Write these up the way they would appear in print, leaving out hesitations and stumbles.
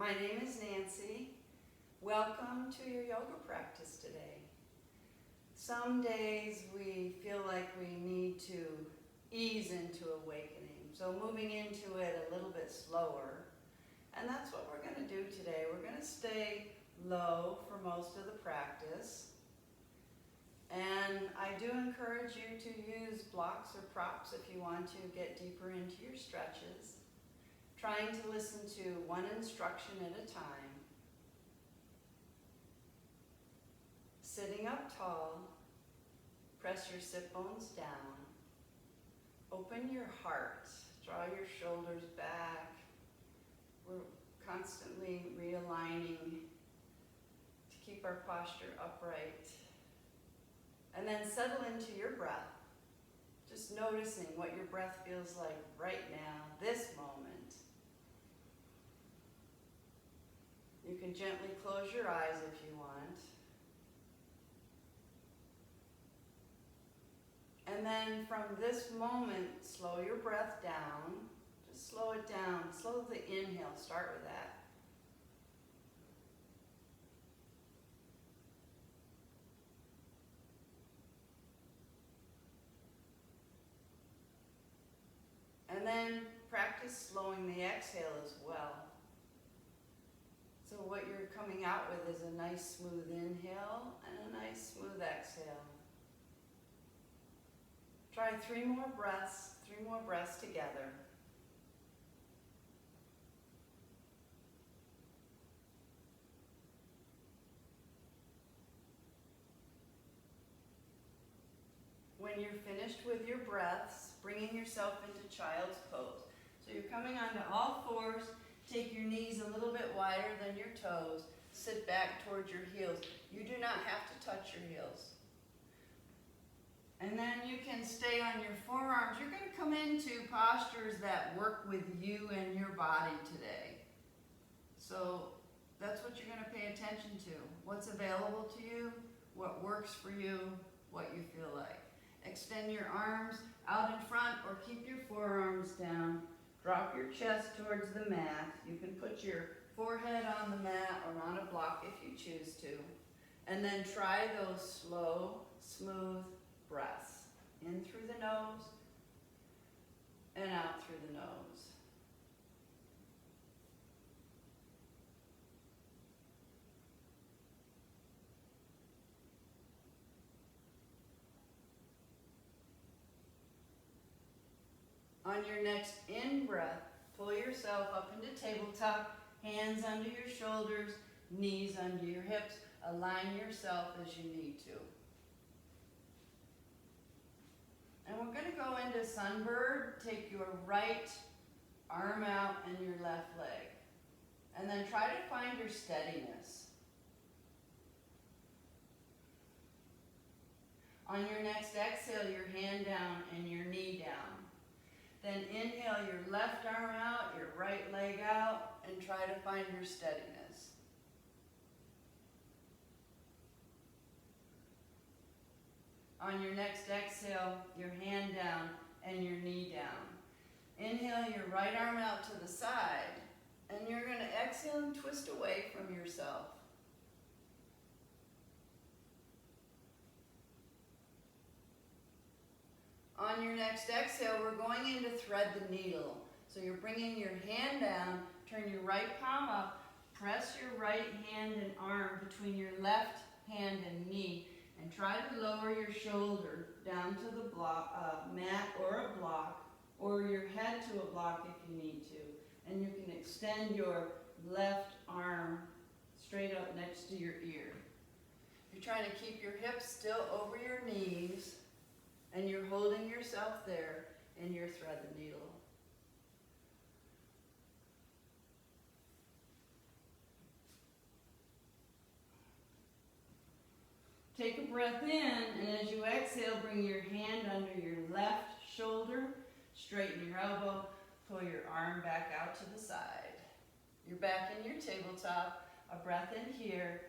My name is Nancy. Welcome to your yoga practice today. Some days we feel like we need to ease into awakening, so moving into it a little bit slower. And that's what we're going to do today. We're going to stay low for most of the practice. And I do encourage you to use blocks or props if you want to get deeper into your stretches. Trying to listen to one instruction at a time. Sitting up tall, press your sit bones down. Open your heart, draw your shoulders back. We're constantly realigning to keep our posture upright. And then settle into your breath. Just noticing what your breath feels like right now, this moment. You can gently close your eyes if you want. And then from this moment, slow your breath down. Just slow it down. Slow the inhale. Start with that. And then practice slowing the exhale as well. So what you're coming out with is a nice smooth inhale and a nice smooth exhale. Try three more breaths together. When you're finished with your breaths, bringing yourself into child's pose. So you're coming onto all fours. Take your knees a little bit wider than your toes. Sit back towards your heels. You do not have to touch your heels. And then you can stay on your forearms. You're going to come into postures that work with you and your body today. So that's what you're going to pay attention to. What's available to you, what works for you, what you feel like. Extend your arms out in front or keep your forearms down. Drop your chest towards the mat. You can put your forehead on the mat or on a block if you choose to. And then try those slow, smooth breaths. In through the nose and out through the nose. On your next in-breath, pull yourself up into tabletop, hands under your shoulders, knees under your hips. Align yourself as you need to. And we're going to go into Sunbird. Take your right arm out and your left leg. And then try to find your steadiness. On your next exhale, your hand down and your knee down. Then inhale your left arm out, your right leg out, and try to find your steadiness. On your next exhale, your hand down and your knee down. Inhale your right arm out to the side, and you're going to exhale and twist away from yourself. On your next exhale, we're going in to thread the needle. So you're bringing your hand down, turn your right palm up, press your right hand and arm between your left hand and knee, and try to lower your shoulder down to the mat or a block, or your head to a block if you need to. And you can extend your left arm straight up next to your ear. You're trying to keep your hips still over your knees, and you're holding yourself there in your thread the needle. Take a breath in, and as you exhale, bring your hand under your left shoulder, straighten your elbow, pull your arm back out to the side. You're back in your tabletop, a breath in here,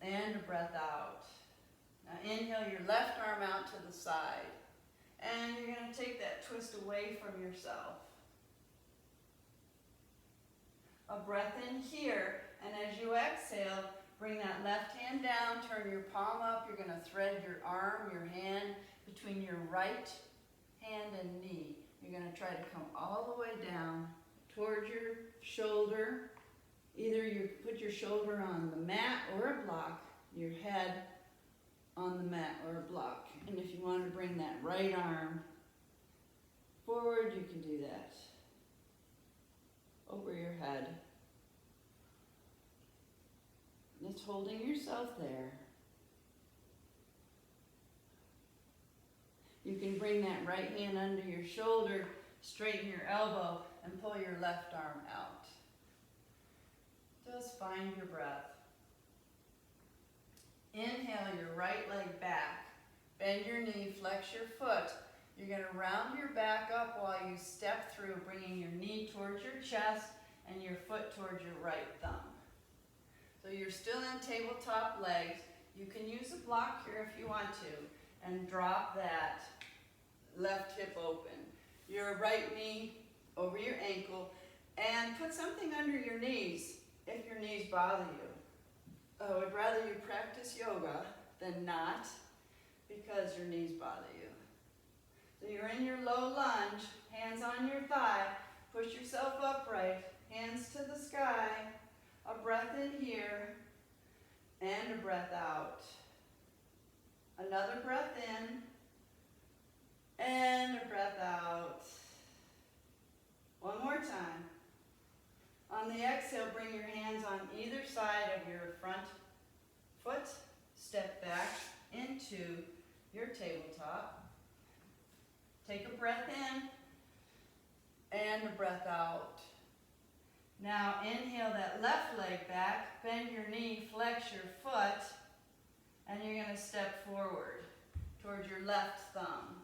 and a breath out. Now inhale your left arm out to the side. And you're going to take that twist away from yourself. A breath in here, and as you exhale, bring that left hand down, turn your palm up. You're going to thread your arm, your hand between your right hand and knee. You're going to try to come all the way down towards your shoulder. Either you put your shoulder on the mat or a block, your head on the mat or a block. And if you want to bring that right arm forward, you can do that. Over your head. Just holding yourself there. You can bring that right hand under your shoulder, straighten your elbow, and pull your left arm out. Just find your breath. Inhale your right leg back. Bend your knee, flex your foot. You're going to round your back up while you step through, bringing your knee towards your chest and your foot towards your right thumb. So you're still in tabletop legs. You can use a block here if you want to, and drop that left hip open. Your right knee over your ankle, and put something under your knees if your knees bother you. I would rather you practice yoga than not, because your knees bother you. So you're in your low lunge, hands on your thigh, push yourself upright, hands to the sky, a breath in here, and a breath out. Another breath in, and a breath out. One more time. On the exhale, bring your hands on either side of your front foot, step back into your tabletop. Take a breath in and a breath out. Now inhale that left leg back, bend your knee, flex your foot, and you're going to step forward towards your left thumb.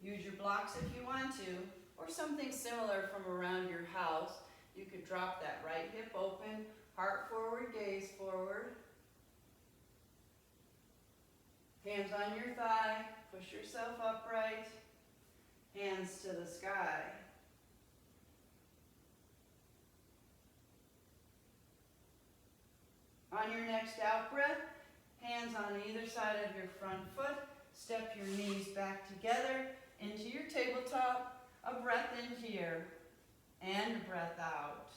Use your blocks if you want to, or something similar from around your house. You could drop that right hip open, heart forward, gaze forward. Hands on your thigh, push yourself upright, hands to the sky. On your next out breath, hands on either side of your front foot, step your knees back together into your tabletop, a breath in here, and a breath out.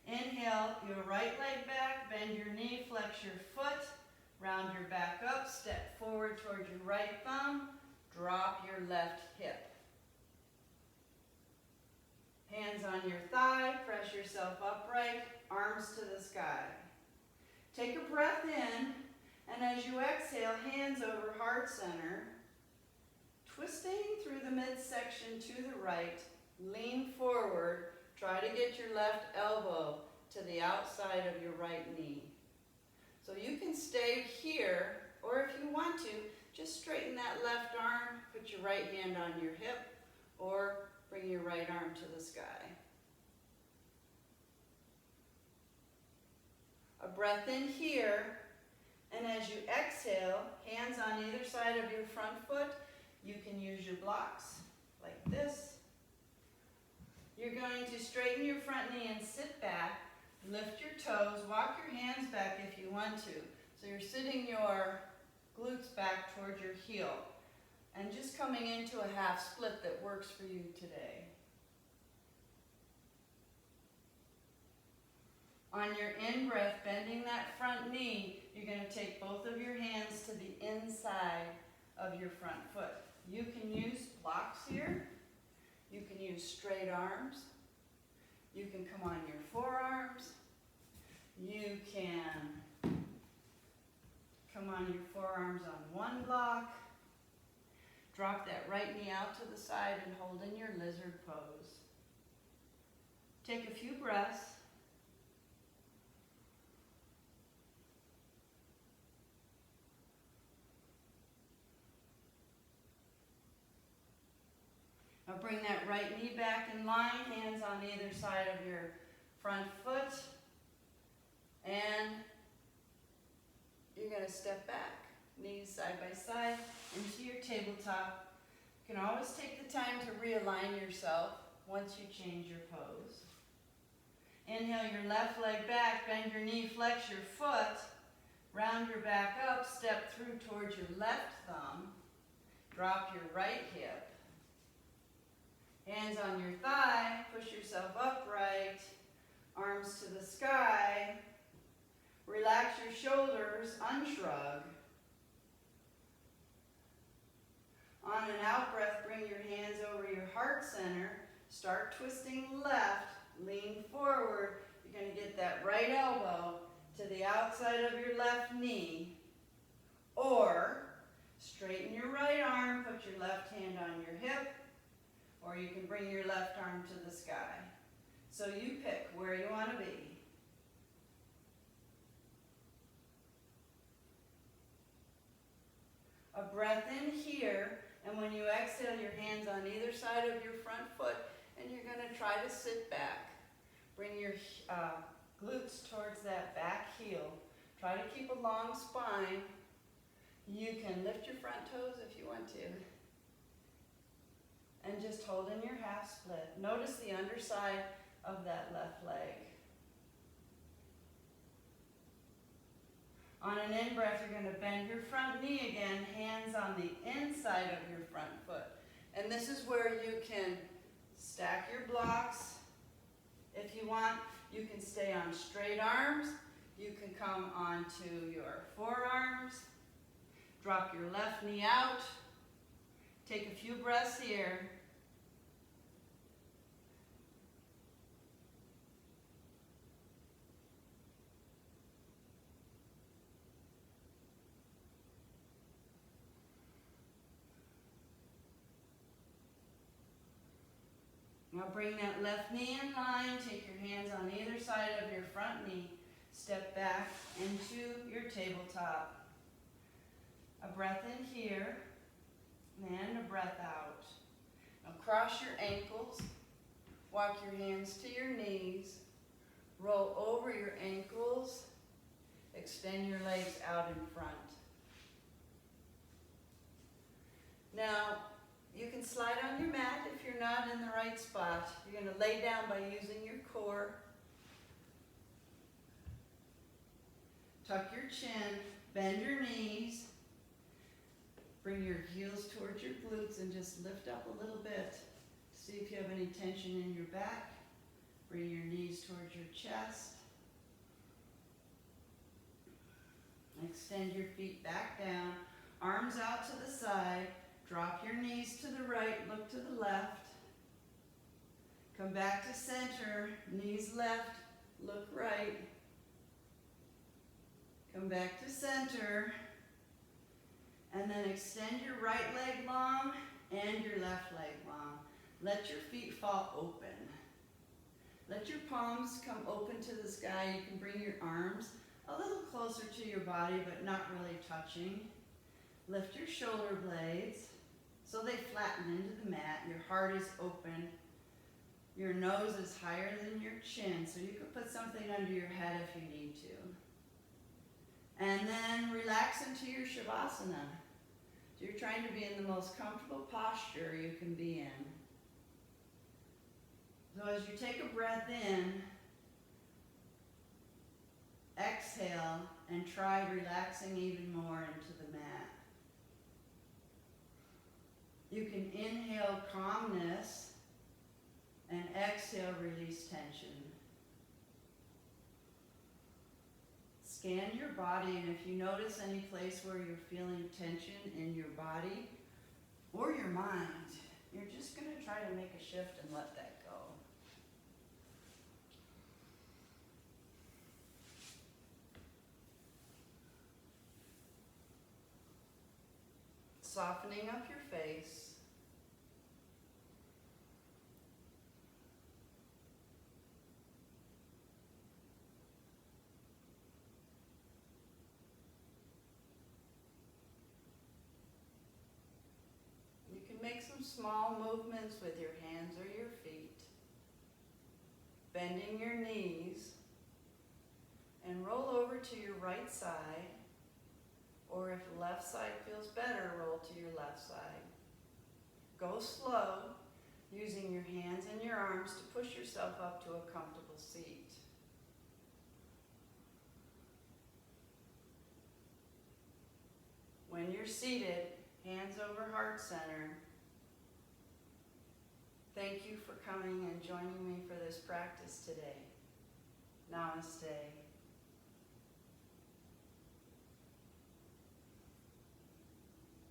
Inhale your right leg back, bend your knee, flex your foot, round your back up, step forward towards your right thumb, drop your left hip. Hands on your thigh, press yourself upright, arms to the sky. Take a breath in, and as you exhale, hands over heart center, twisting through the midsection to the right, lean forward, try to get your left elbow to the outside of your right knee. So you can stay here, or if you want to, just straighten that left arm, put your right hand on your hip, or bring your right arm to the sky. A breath in here, and as you exhale, hands on either side of your front foot, you can use your blocks like this. You're going to straighten your front knee and sit back, lift your toes, walk your hands back if you want to. So you're sitting your glutes back towards your heel, and just coming into a half split that works for you today. On your in-breath, bending that front knee, you're going to take both of your hands to the inside of your front foot. You can use blocks here. You can use straight arms. You can come on your forearms. You can come on your forearms on one block. Drop that right knee out to the side and hold in your lizard pose. Take a few breaths. Now bring that right knee back in line, hands on either side of your front foot, and you're going to step back, knees side by side, into your tabletop. You can always take the time to realign yourself once you change your pose. Inhale your left leg back, bend your knee, flex your foot, round your back up, step through towards your left thumb, drop your right hip. Hands on your thigh, push yourself upright, arms to the sky. Relax your shoulders, unshrug. On an out breath, bring your hands over your heart center. Start twisting left, lean forward. You're going to get that right elbow to the outside of your left knee. Or straighten your right arm, put your left hand on your hip, or you can bring your left arm to the sky. So you pick where you want to be. A breath in here, and when you exhale, your hands on either side of your front foot, and you're going to try to sit back. Bring your glutes towards that back heel. Try to keep a long spine. You can lift your front toes if you want to. And just hold in your half split. Notice the underside of that left leg. On an in-breath, you're going to bend your front knee again, hands on the inside of your front foot. And this is where you can stack your blocks. If you want, you can stay on straight arms. You can come onto your forearms. Drop your left knee out. Take a few breaths here. Now bring that left knee in line, take your hands on either side of your front knee, step back into your tabletop. A breath in here, and a breath out. Now cross your ankles, walk your hands to your knees, roll over your ankles, extend your legs out in front. Now, you can slide on your mat if you're not in the right spot. You're going to lay down by using your core. Tuck your chin, bend your knees. Bring your heels towards your glutes and just lift up a little bit. See if you have any tension in your back. Bring your knees towards your chest. Extend your feet back down. Arms out to the side. Drop your knees to the right, look to the left. Come back to center, knees left, look right. Come back to center. And then extend your right leg long and your left leg long. Let your feet fall open. Let your palms come open to the sky. You can bring your arms a little closer to your body, but not really touching. Lift your shoulder blades so they flatten into the mat. Your heart is open. Your nose is higher than your chin, so you can put something under your head if you need to. And then relax into your Shavasana. So you're trying to be in the most comfortable posture you can be in. So as you take a breath in, exhale, and try relaxing even more into the mat. You can inhale calmness and exhale release tension. Scan your body, and if you notice any place where you're feeling tension in your body or your mind, you're just going to try to make a shift and let that go. Softening up your face. You can make some small movements with your hands or your feet. Bending your knees and roll over to your right side. Or if the left side feels better, roll to your left side. Go slow. using your hands and your arms to push yourself up to a comfortable seat. When you're seated, hands over heart center, thank you for coming and joining me for this practice today. Namaste.